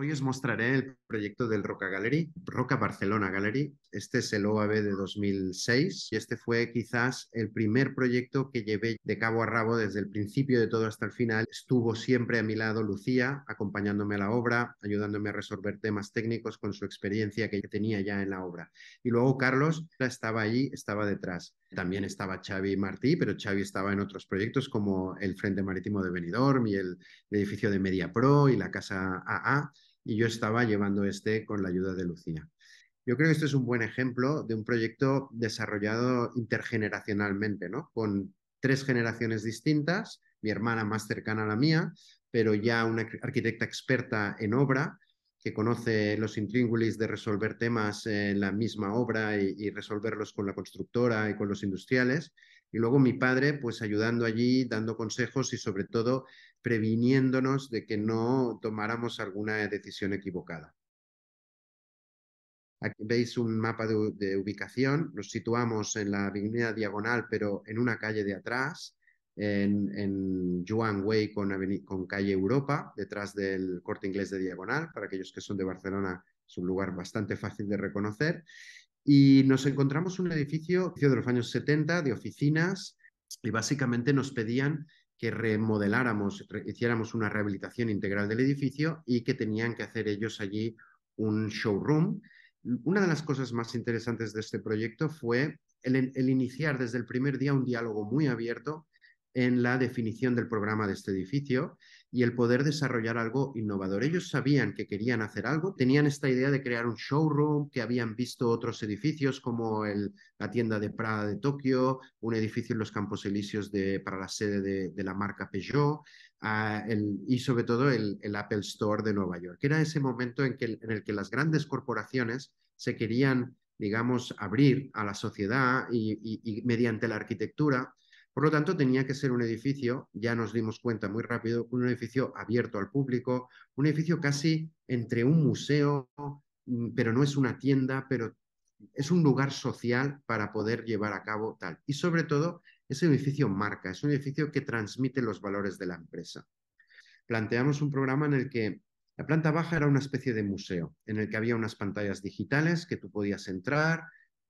Hoy os mostraré el proyecto del Roca Gallery, Roca Barcelona Gallery. Este es el OAB de 2006 y este fue quizás el primer proyecto que llevé de cabo a rabo desde el principio de todo hasta el final. Estuvo siempre a mi lado Lucía, acompañándome a la obra, ayudándome a resolver temas técnicos con su experiencia que tenía ya en la obra. Y luego Carlos estaba allí, estaba detrás. También estaba Xavi Martí, pero Xavi estaba en otros proyectos como el Frente Marítimo de Benidorm y el edificio de MediaPro y la Casa AA, y yo estaba llevando este con la ayuda de Lucía. Yo creo que este es un buen ejemplo de un proyecto desarrollado intergeneracionalmente, ¿no? Con tres generaciones distintas, mi hermana más cercana a la mía, pero ya una arquitecta experta en obra, que conoce los intríngulis de resolver temas en la misma obra y resolverlos con la constructora y con los industriales. Y luego mi padre, pues ayudando allí, dando consejos y sobre todo previniéndonos de que no tomáramos alguna decisión equivocada. Aquí veis un mapa de ubicación. Nos situamos en la avenida Diagonal, pero en una calle de atrás, en Joan Way con calle Europa, detrás del Corte Inglés de Diagonal. Para aquellos que son de Barcelona, es un lugar bastante fácil de reconocer. Y nos encontramos un edificio de los años 70 de oficinas y básicamente nos pedían que remodeláramos, hiciéramos una rehabilitación integral del edificio y que tenían que hacer ellos allí un showroom. Una de las cosas más interesantes de este proyecto fue el iniciar desde el primer día un diálogo muy abierto en la definición del programa de este edificio y el poder desarrollar algo innovador. Ellos sabían que querían hacer algo, tenían esta idea de crear un showroom, que habían visto otros edificios como la tienda de Prada de Tokio, un edificio en los Campos Elíseos para la sede de la marca Peugeot, y sobre todo el Apple Store de Nueva York. Era ese momento en el que las grandes corporaciones se querían, digamos, abrir a la sociedad y mediante la arquitectura. Por lo tanto, tenía que ser un edificio, ya nos dimos cuenta muy rápido, un edificio abierto al público, un edificio casi entre un museo, pero no es una tienda, pero es un lugar social para poder llevar a cabo tal. Y sobre todo, es un edificio marca, es un edificio que transmite los valores de la empresa. Planteamos un programa en el que la planta baja era una especie de museo, en el que había unas pantallas digitales que tú podías entrar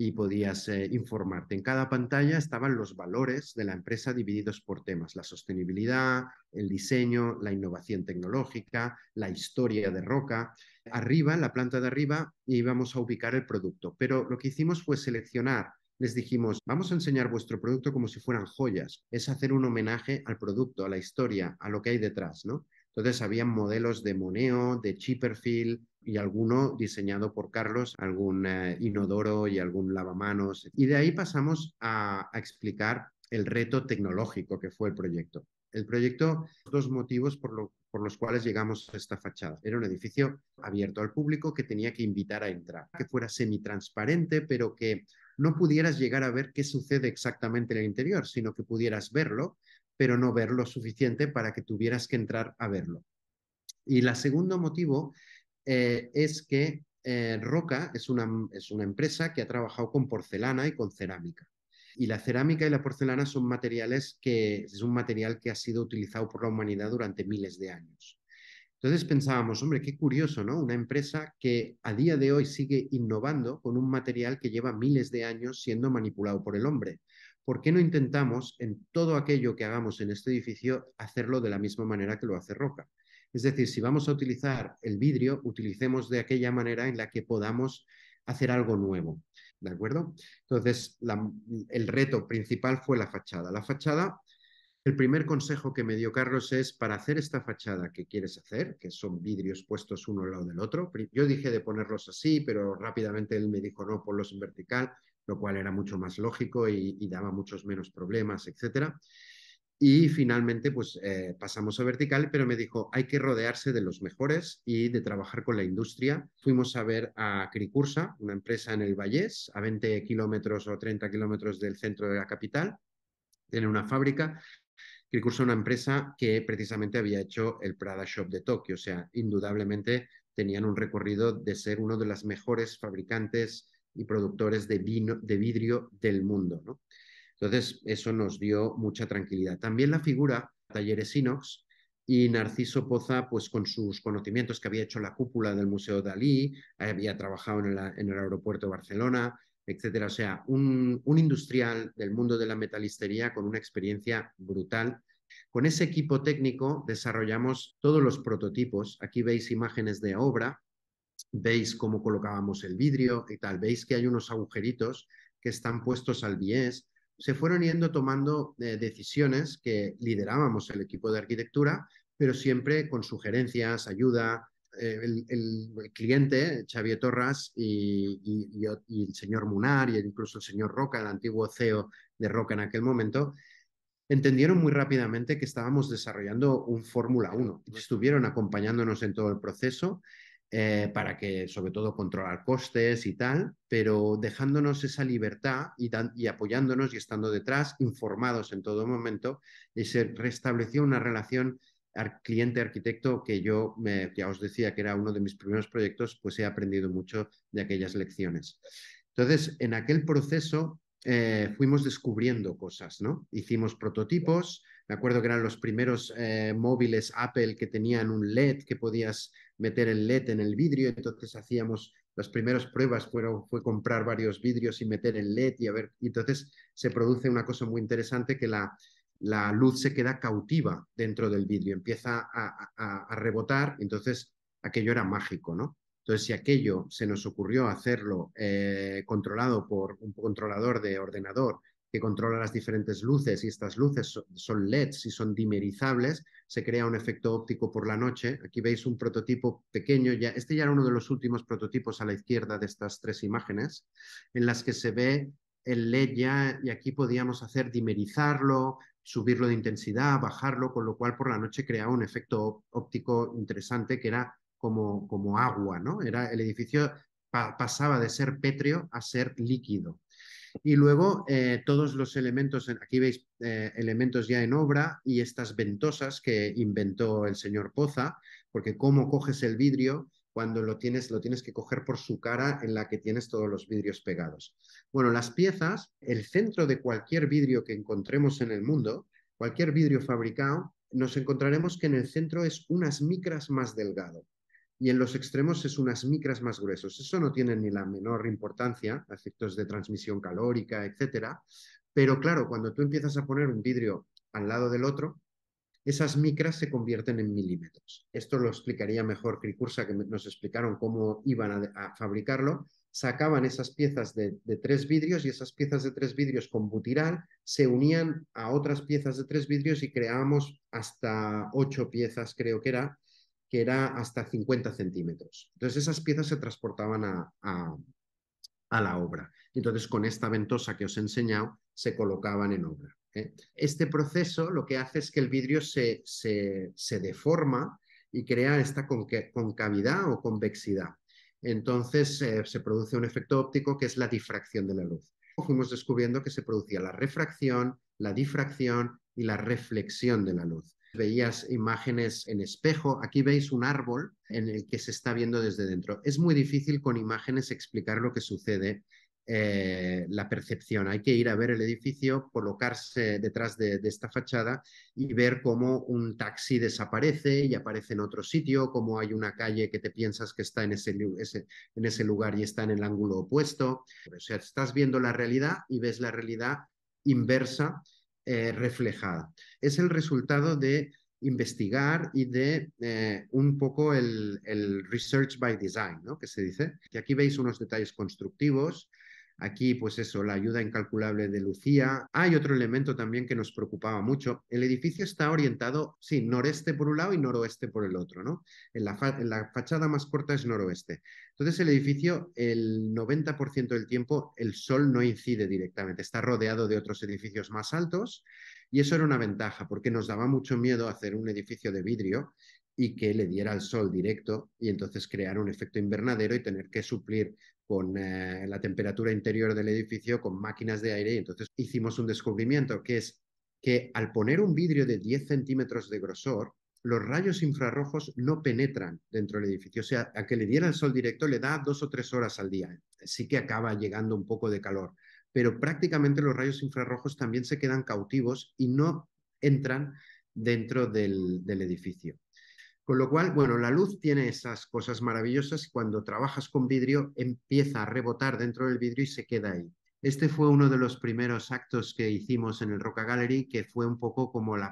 y podías informarte. En cada pantalla estaban los valores de la empresa divididos por temas: la sostenibilidad, el diseño, la innovación tecnológica, la historia de Roca. Arriba, en la planta de arriba, íbamos a ubicar el producto, pero lo que hicimos fue seleccionar. Les dijimos, vamos a enseñar vuestro producto como si fueran joyas. Es hacer un homenaje al producto, a la historia, a lo que hay detrás, ¿no? Entonces habían modelos de Moneo, de Chipperfield y alguno diseñado por Carlos, algún inodoro y algún lavamanos. Y de ahí pasamos a explicar el reto tecnológico que fue el proyecto. El proyecto, dos motivos por los cuales llegamos a esta fachada. Era un edificio abierto al público que tenía que invitar a entrar, que fuera semitransparente, pero que no pudieras llegar a ver qué sucede exactamente en el interior, sino que pudieras verlo, pero no ver lo suficiente para que tuvieras que entrar a verlo. Y el segundo motivo es que Roca es una empresa que ha trabajado con porcelana y con cerámica. Y la cerámica y la porcelana son materiales es un material que ha sido utilizado por la humanidad durante miles de años. Entonces pensábamos, hombre, qué curioso, ¿no? Una empresa que a día de hoy sigue innovando con un material que lleva miles de años siendo manipulado por el hombre. ¿Por qué no intentamos en todo aquello que hagamos en este edificio hacerlo de la misma manera que lo hace Roca? Es decir, si vamos a utilizar el vidrio, utilicemos de aquella manera en la que podamos hacer algo nuevo. ¿De acuerdo? Entonces, el reto principal fue la fachada. La fachada, el primer consejo que me dio Carlos es: para hacer esta fachada que quieres hacer, que son vidrios puestos uno al lado del otro. Yo dije de ponerlos así, pero rápidamente él me dijo no, ponlos en vertical, lo cual era mucho más lógico y daba muchos menos problemas, etcétera. Y finalmente, pues pasamos a vertical, pero me dijo, hay que rodearse de los mejores y de trabajar con la industria. Fuimos a ver a Cricursa, una empresa en el Vallès, a 20 kilómetros o 30 kilómetros del centro de la capital. Tiene una fábrica. Cricursa, una empresa que precisamente había hecho el Prada Shop de Tokio. O sea, indudablemente tenían un recorrido de ser uno de los mejores fabricantes y productores de vidrio del mundo, ¿no? Entonces, eso nos dio mucha tranquilidad. También la figura Talleres Inox y Narciso Poza, pues con sus conocimientos, que había hecho la cúpula del Museo Dalí, había trabajado en el aeropuerto de Barcelona, etcétera. O sea, un industrial del mundo de la metalistería con una experiencia brutal. Con ese equipo técnico desarrollamos todos los prototipos. Aquí veis imágenes de obra, veis cómo colocábamos el vidrio y tal. Veis que hay unos agujeritos que están puestos al bies. Se fueron yendo tomando decisiones que liderábamos el equipo de arquitectura, pero siempre con sugerencias, ayuda. El cliente, Xavier Torras y el señor Munar y incluso el señor Roca, el antiguo CEO de Roca en aquel momento, entendieron muy rápidamente que estábamos desarrollando un Fórmula 1 y estuvieron acompañándonos en todo el proceso para que, sobre todo, controlar costes y tal, pero dejándonos esa libertad y apoyándonos y estando detrás, informados en todo momento, y se restableció una relación cliente-arquitecto que ya os decía que era uno de mis primeros proyectos, pues he aprendido mucho de aquellas lecciones. Entonces, en aquel proceso fuimos descubriendo cosas, ¿no? Hicimos prototipos, me acuerdo que eran los primeros móviles Apple que tenían un LED, que podías meter el LED en el vidrio, entonces hacíamos las primeras pruebas fue comprar varios vidrios y meter el LED y a ver, y entonces se produce una cosa muy interesante que la luz se queda cautiva dentro del vidrio, empieza a rebotar, entonces aquello era mágico, ¿no? Entonces, si aquello se nos ocurrió hacerlo controlado por un controlador de ordenador que controla las diferentes luces y estas luces son LEDs y son dimerizables, se crea un efecto óptico por la noche. Aquí veis un prototipo pequeño, este ya era uno de los últimos prototipos a la izquierda de estas tres imágenes, en las que se ve el LED ya, y aquí podíamos hacer dimerizarlo, subirlo de intensidad, bajarlo, con lo cual por la noche creaba un efecto óptico interesante que era como agua, ¿no? Era, el edificio pasaba de ser pétreo a ser líquido. Y luego todos los elementos, aquí veis elementos ya en obra y estas ventosas que inventó el señor Poza, porque cómo coges el vidrio cuando lo tienes que coger por su cara en la que tienes todos los vidrios pegados. Bueno, las piezas, el centro de cualquier vidrio que encontremos en el mundo, cualquier vidrio fabricado, nos encontraremos que en el centro es unas micras más delgado y en los extremos es unas micras más gruesos. Eso no tiene ni la menor importancia, efectos de transmisión calórica, etcétera. Pero claro, cuando tú empiezas a poner un vidrio al lado del otro, esas micras se convierten en milímetros. Esto lo explicaría mejor Cricursa, que nos explicaron cómo iban a fabricarlo. Sacaban esas piezas de tres vidrios y esas piezas de tres vidrios con butirán se unían a otras piezas de tres vidrios y creábamos hasta 8 piezas, creo que era hasta 50 centímetros. Entonces esas piezas se transportaban a la obra. Entonces con esta ventosa que os he enseñado se colocaban en obra. Este proceso lo que hace es que el vidrio se deforma y crea esta concavidad o convexidad. Entonces se produce un efecto óptico que es la difracción de la luz. Fuimos descubriendo que se producía la refracción, la difracción y la reflexión de la luz. Veías imágenes en espejo, aquí veis un árbol en el que se está viendo desde dentro. Es muy difícil con imágenes explicar lo que sucede, la percepción. Hay que ir a ver el edificio, colocarse detrás de esta fachada y ver cómo un taxi desaparece y aparece en otro sitio, cómo hay una calle que te piensas que está en ese lugar y está en el ángulo opuesto. O sea, estás viendo la realidad y ves la realidad inversa reflejada. Es el resultado de investigar y de un poco el research by design, ¿no? Que se dice. Que aquí veis unos detalles constructivos. Aquí, pues eso, la ayuda incalculable de Lucía. Hay otro elemento también que nos preocupaba mucho. El edificio está orientado, sí, noreste por un lado y noroeste por el otro, ¿no? En la fachada más corta es noroeste. Entonces, el edificio, el 90% del tiempo, el sol no incide directamente. Está rodeado de otros edificios más altos y eso era una ventaja porque nos daba mucho miedo hacer un edificio de vidrio y que le diera el sol directo y entonces crear un efecto invernadero y tener que suplir con la temperatura interior del edificio con máquinas de aire. Y entonces hicimos un descubrimiento que es que al poner un vidrio de 10 centímetros de grosor, los rayos infrarrojos no penetran dentro del edificio. O sea, a que le diera el sol directo le da 2 o 3 horas al día. Sí que acaba llegando un poco de calor, pero prácticamente los rayos infrarrojos también se quedan cautivos y no entran dentro del edificio. Con lo cual, bueno, la luz tiene esas cosas maravillosas y cuando trabajas con vidrio empieza a rebotar dentro del vidrio y se queda ahí. Este fue uno de los primeros actos que hicimos en el Roca Gallery, que fue un poco como el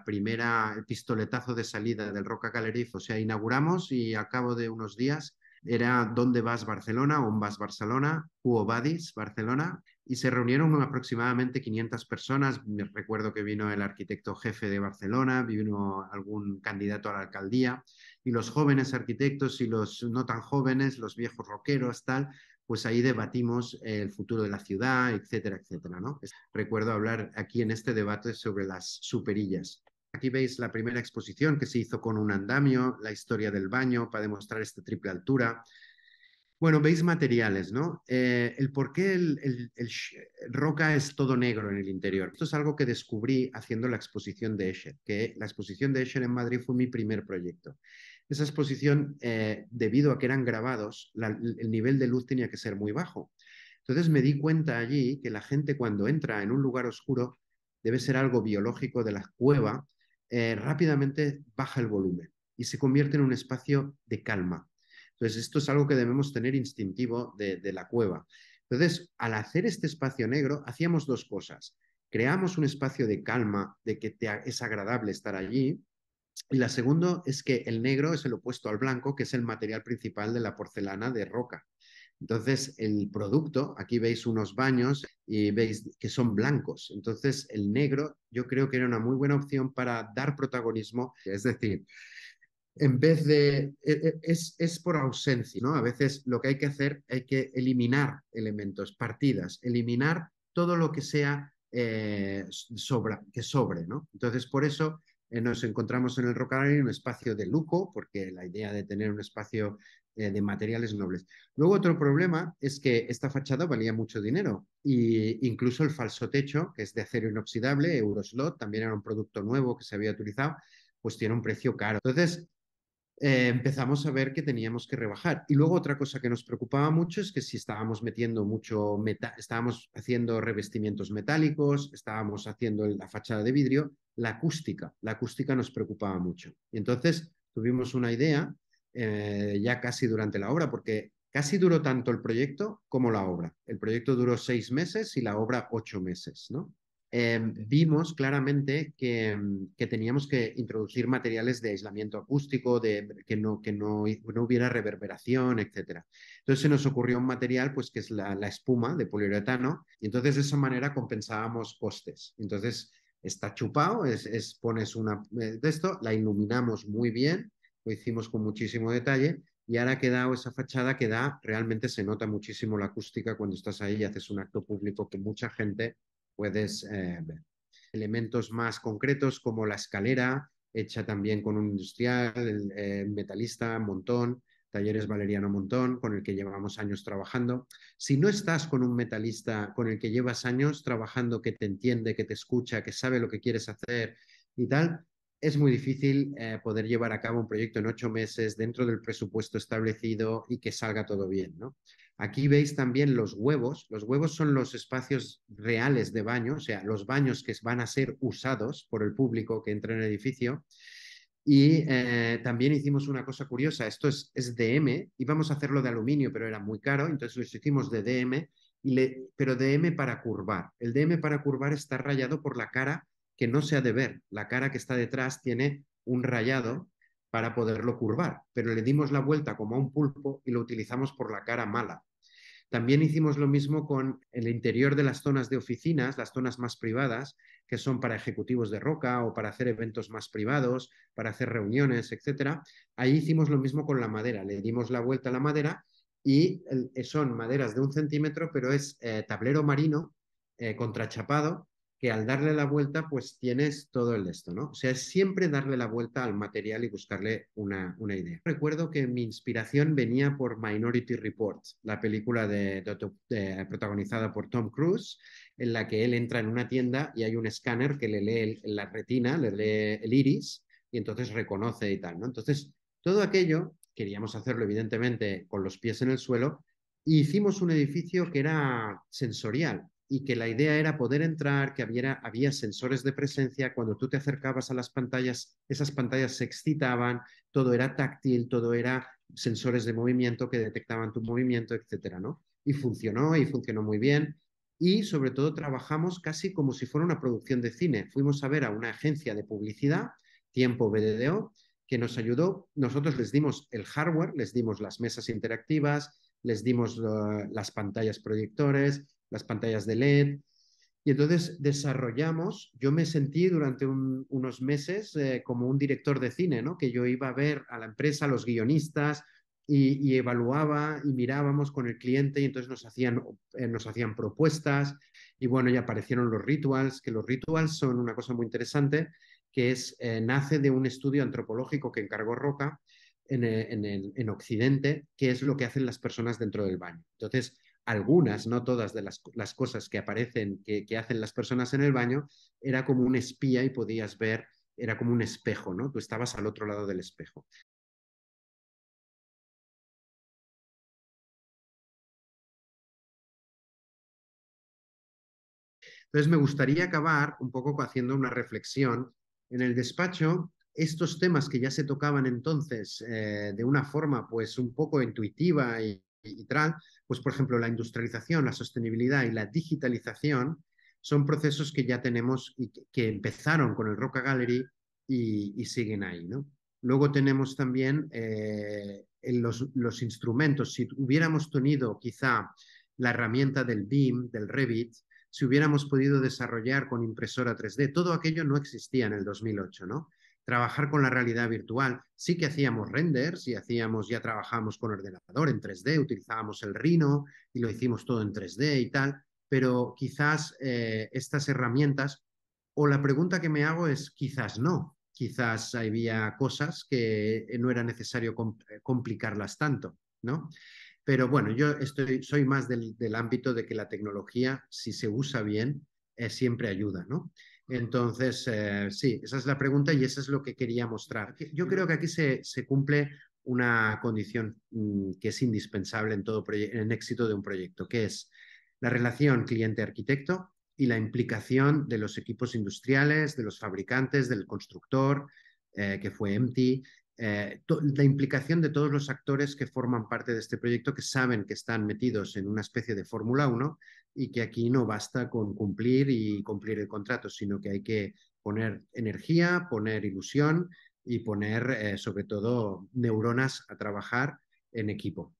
pistoletazo de salida del Roca Gallery. O sea, inauguramos y al cabo de unos días era ¿Dónde vas Barcelona? ¿On vas Barcelona? Quo Vadis Barcelona. Y se reunieron aproximadamente 500 personas. Me recuerdo que vino el arquitecto jefe de Barcelona, vino algún candidato a la alcaldía, y los jóvenes arquitectos y los no tan jóvenes, los viejos rockeros, tal, pues ahí debatimos el futuro de la ciudad, etcétera, etcétera, ¿no? Recuerdo hablar aquí en este debate sobre las superillas. Aquí veis la primera exposición que se hizo con un andamio, la historia del baño para demostrar esta triple altura. Bueno, veis materiales, ¿no? El por qué roca es todo negro en el interior. Esto es algo que descubrí haciendo la exposición de Escher, que la exposición de Escher en Madrid fue mi primer proyecto. Esa exposición, debido a que eran grabados, el nivel de luz tenía que ser muy bajo. Entonces me di cuenta allí que la gente cuando entra en un lugar oscuro, debe ser algo biológico de la cueva, rápidamente baja el volumen y se convierte en un espacio de calma. Entonces, esto es algo que debemos tener instintivo de la cueva. Entonces, al hacer este espacio negro, hacíamos dos cosas. Creamos un espacio de calma, de que es agradable estar allí. Y la segunda es que el negro es el opuesto al blanco, que es el material principal de la porcelana de roca. Entonces, el producto, aquí veis unos baños y veis que son blancos. Entonces, el negro yo creo que era una muy buena opción para dar protagonismo. Es decir, en vez de, es por ausencia, ¿no? A veces lo que hay que hacer, hay que eliminar elementos, partidas, eliminar todo lo que sea que sobre, ¿no? Entonces, por eso nos encontramos en el Rockabilly un espacio de lujo, porque la idea de tener un espacio de materiales nobles. Luego, otro problema es que esta fachada valía mucho dinero, e incluso el falso techo, que es de acero inoxidable, Euroslot, también era un producto nuevo que se había utilizado, pues tiene un precio caro. Entonces, empezamos a ver que teníamos que rebajar. Y luego otra cosa que nos preocupaba mucho es que si estábamos metiendo mucho estábamos haciendo revestimientos metálicos, estábamos haciendo la fachada de vidrio, la acústica nos preocupaba mucho. Y entonces tuvimos una idea ya casi durante la obra, porque casi duró tanto el proyecto como la obra. El proyecto duró 6 meses y la obra 8 meses, ¿no? Vimos claramente que teníamos que introducir materiales de aislamiento acústico, que no hubiera reverberación, etcétera. Entonces se nos ocurrió un material pues, que es la espuma de poliuretano, y entonces de esa manera compensábamos costes. Entonces está chupado, pones de esto, la iluminamos muy bien, lo hicimos con muchísimo detalle, y ahora ha quedado esa fachada que realmente se nota muchísimo la acústica cuando estás ahí y haces un acto público que mucha gente puedes ver. Elementos más concretos como la escalera, hecha también con un industrial, el metalista Montón, Talleres Valeriano Montón, con el que llevamos años trabajando. Si no estás con un metalista con el que llevas años trabajando, que te entiende, que te escucha, que sabe lo que quieres hacer y tal, es muy difícil poder llevar a cabo un proyecto en 8 meses dentro del presupuesto establecido y que salga todo bien, ¿no? Aquí veis también los huevos. Los huevos son los espacios reales de baño, o sea, los baños que van a ser usados por el público que entra en el edificio. Y también hicimos una cosa curiosa, esto es DM, íbamos a hacerlo de aluminio, pero era muy caro, entonces lo hicimos de DM, pero DM para curvar. El DM para curvar está rayado por la cara que no se ha de ver. La cara que está detrás tiene un rayado para poderlo curvar, pero le dimos la vuelta como a un pulpo y lo utilizamos por la cara mala. También hicimos lo mismo con el interior de las zonas de oficinas, las zonas más privadas, que son para ejecutivos de roca o para hacer eventos más privados, para hacer reuniones, etcétera. Ahí hicimos lo mismo con la madera, le dimos la vuelta a la madera y son maderas de 1 centímetro, pero es tablero marino contrachapado, que al darle la vuelta, pues tienes todo el esto, ¿no? O sea, es siempre darle la vuelta al material y buscarle una idea. Recuerdo que mi inspiración venía por Minority Report, la película protagonizada por Tom Cruise, en la que él entra en una tienda y hay un escáner que le lee la retina, le lee el iris y entonces reconoce y tal, ¿no? Entonces, todo aquello queríamos hacerlo evidentemente con los pies en el suelo y hicimos un edificio que era sensorial. y que la idea era poder entrar, que había sensores de presencia, cuando tú te acercabas a las pantallas, esas pantallas se excitaban, todo era táctil, todo era sensores de movimiento que detectaban tu movimiento, etcétera, ¿no? Y funcionó muy bien. Y sobre todo trabajamos casi como si fuera una producción de cine. Fuimos a ver a una agencia de publicidad, Tiempo BDDO, que nos ayudó. Nosotros les dimos el hardware, les dimos las mesas interactivas, les dimos las pantallas proyectores, las pantallas de LED. Y entonces desarrollamos, yo me sentí durante unos meses como un director de cine, ¿no? Que yo iba a ver a la empresa, a los guionistas, y evaluaba y mirábamos con el cliente y entonces nos hacían propuestas y bueno, ya aparecieron los rituals, que los rituals son una cosa muy interesante, que nace de un estudio antropológico que encargó Roca en Occidente, que es lo que hacen las personas dentro del baño. Entonces, algunas, no todas de las cosas que aparecen, que hacen las personas en el baño, era como un espía y podías ver, era como un espejo, ¿no? Tú estabas al otro lado del espejo. Entonces, me gustaría acabar un poco haciendo una reflexión. En el despacho, estos temas que ya se tocaban entonces de una forma pues un poco intuitiva y tal, pues por ejemplo la industrialización, la sostenibilidad y la digitalización son procesos que ya tenemos y que empezaron con el Roca Gallery y siguen ahí, ¿no? Luego tenemos también los instrumentos. Si hubiéramos tenido quizá la herramienta del BIM, del Revit, si hubiéramos podido desarrollar con impresora 3D. Todo aquello no existía en el 2008, ¿no? Trabajar con la realidad virtual. Sí que hacíamos renders y ya trabajamos con ordenador en 3D, utilizábamos el Rhino y lo hicimos todo en 3D y tal, pero quizás estas herramientas, o la pregunta que me hago es, quizás no, quizás había cosas que no era necesario complicarlas tanto, ¿no? Pero bueno, soy más del ámbito de que la tecnología, si se usa bien, siempre ayuda, ¿no? Entonces, sí, esa es la pregunta y eso es lo que quería mostrar. Yo creo que aquí se cumple una condición que es indispensable en el éxito de un proyecto, que es la relación cliente-arquitecto y la implicación de los equipos industriales, de los fabricantes, del constructor, que fue MT, la implicación de todos los actores que forman parte de este proyecto, que saben que están metidos en una especie de Fórmula 1 y que aquí no basta con cumplir y cumplir el contrato, sino que hay que poner energía, poner ilusión y poner sobre todo neuronas a trabajar en equipo.